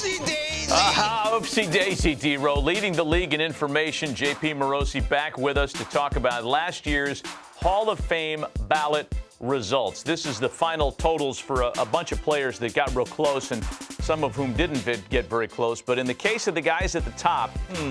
Oopsie daisy. Oopsie daisy, D-Row. Leading the league in information, JP Morosi back with us to talk about last year's Hall of Fame ballot results. This is the final totals for a bunch of players that got real close and some of whom didn't get very close. But in the case of the guys at the top,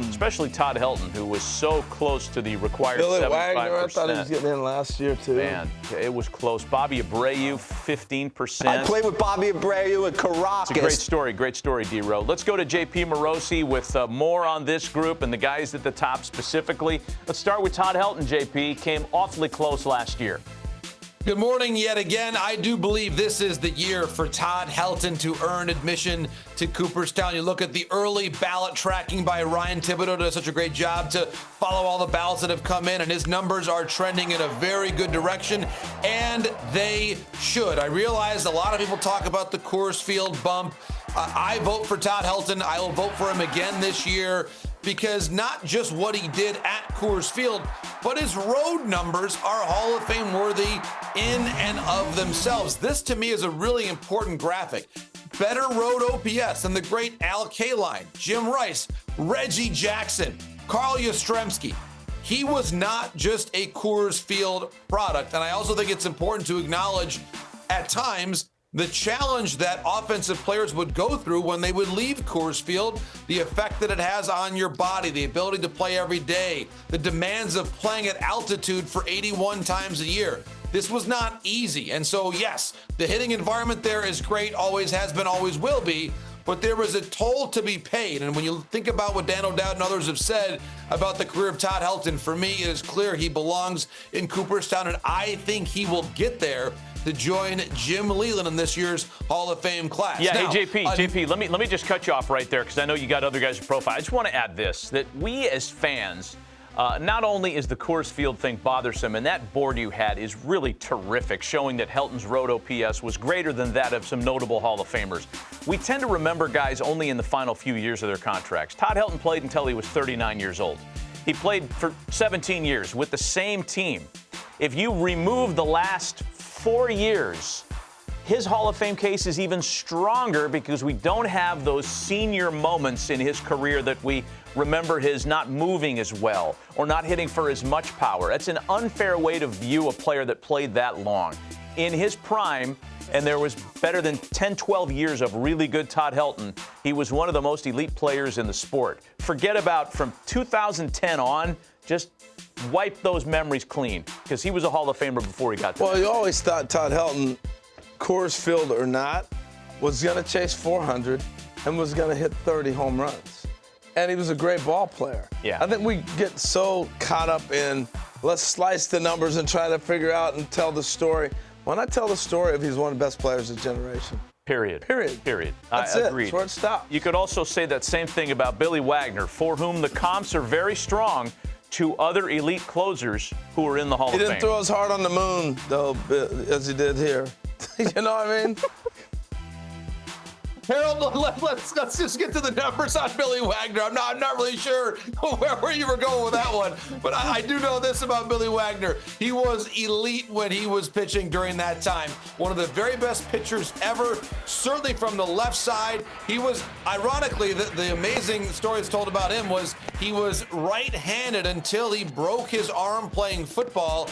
especially Todd Helton, who was so close to the required 75%. Wagner, I thought he was getting in last year, too. Man, it was close. Bobby Abreu, 15%. I played with Bobby Abreu at Caracas. It's a great story, D-Row. Let's go to JP Morosi with more on this group and the guys at the top specifically. Let's start with Todd Helton, JP. Came awfully close last year. Good morning yet again. I do believe this is the year for Todd Helton to earn admission to Cooperstown. You look at the early ballot tracking by Ryan Thibodeau, does such a great job to follow all the ballots that have come in, and his numbers are trending in a very good direction, and they should. I realize a lot of people talk about the Coors Field bump. I vote for Todd Helton. I will vote for him again this year because not just what he did at Coors Field, but his road numbers are Hall of Fame worthy in and of themselves. This to me is a really important graphic. Better road OPS than the great Al Kaline, Jim Rice, Reggie Jackson, Carl Yastrzemski. He was not just a Coors Field product. And I also think it's important to acknowledge at times the challenge that offensive players would go through when they would leave Coors Field, the effect that it has on your body, the ability to play every day, the demands of playing at altitude for 81 times a year. This was not easy. And so, yes, the hitting environment there is great, always has been, always will be, but there was a toll to be paid. And when you think about what Dan O'Dowd and others have said about the career of Todd Helton, for me, it is clear he belongs in Cooperstown, and I think he will get there to join Jim Leyland in this year's Hall of Fame class. Yeah, now, hey, JP, let me just cut you off right there because I know you got other guys to profile. I just want to add this, that we as fans, not only is the Coors Field thing bothersome, and that board you had is really terrific, showing that Helton's road OPS was greater than that of some notable Hall of Famers. We tend to remember guys only in the final few years of their contracts. Todd Helton played until he was 39 years old. He played for 17 years with the same team. If you remove the last 4 years, his Hall of Fame case is even stronger because we don't have those senior moments in his career that we remember his not moving as well or not hitting for as much power. That's an unfair way to view a player that played that long. In his prime, and there was better than 10, 12 years of really good Todd Helton, he was one of the most elite players in the sport. Forget about from 2010 on, just wipe those memories clean because he was a Hall of Famer before he got there. Well, you always thought Todd Helton, Coors Field or not, was going to chase 400 and was going to hit 30 home runs. And he was a great ball player. Yeah. I think we get so caught up in let's slice the numbers and try to figure out and tell the story. When I tell the story of he's one of the best players of the generation. Period. That's I it. agreed. That's where it stopped. You could also say that same thing about Billy Wagner, for whom the comps are very strong to other elite closers who are in the Hall of Fame. He didn't throw as hard on the moon, though, as he did here. You know what I mean? Harold, let's just get to the numbers on Billy Wagner. I'm not really sure where you were going with that one, but I do know this about Billy Wagner. He was elite when he was pitching during that time. One of the very best pitchers ever, certainly from the left side. He was, ironically, the amazing story that's told about him was he was right-handed until he broke his arm playing football,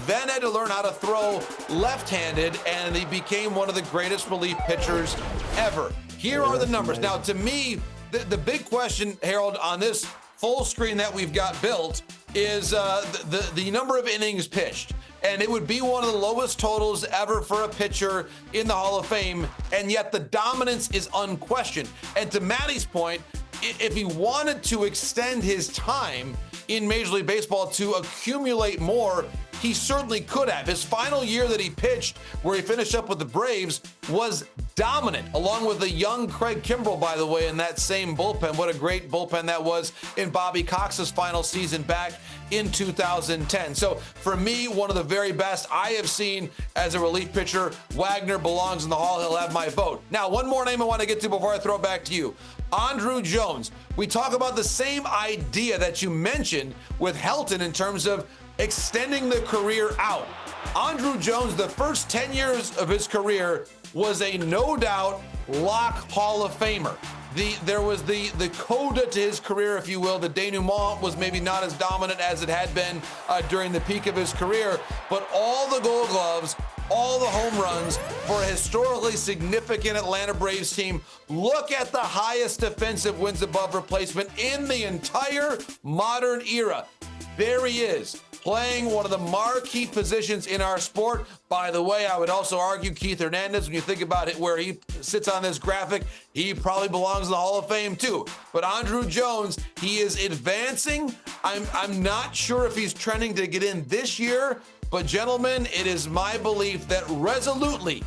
then had to learn how to throw left-handed, and he became one of the greatest relief pitchers ever. Here are the numbers. Now, to me, the big question, Harold, on this full screen that we've got built is the number of innings pitched. And it would be one of the lowest totals ever for a pitcher in the Hall of Fame, and yet the dominance is unquestioned. And to Matty's point, if he wanted to extend his time in Major League Baseball to accumulate more, he certainly could have. His final year that he pitched, where he finished up with the Braves, was dominant, along with the young Craig Kimbrell, by the way, in that same bullpen. What a great bullpen that was in Bobby Cox's final season back in 2010. So for me, one of the very best I have seen as a relief pitcher. Wagner belongs in the Hall. He'll have my vote. Now, one more name I want to get to before I throw it back to you. Andruw Jones. We talk about the same idea that you mentioned with Helton in terms of extending the career out. Andruw Jones, the first 10 years of his career, was a no-doubt lock Hall of Famer. there was the coda to his career, if you will. The denouement was maybe not as dominant as it had been during the peak of his career, but all the Gold Gloves, all the home runs for a historically significant Atlanta Braves team. Look at the highest defensive wins above replacement in the entire modern era. There he is, playing one of the marquee positions in our sport. By the way, I would also argue Keith Hernandez, when you think about it, where he sits on this graphic, he probably belongs in the Hall of Fame too. But Andruw Jones, he is advancing. I'm not sure if he's trending to get in this year, but gentlemen, it is my belief that resolutely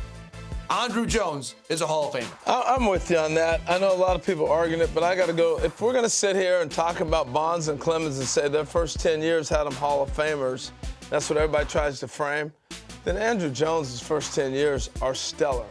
Andruw Jones is a Hall of Famer. I'm with you on that. I know a lot of people arguing it, but I got to go. If we're going to sit here and talk about Bonds and Clemens and say their first 10 years had them Hall of Famers, that's what everybody tries to frame, then Andruw Jones' first 10 years are stellar.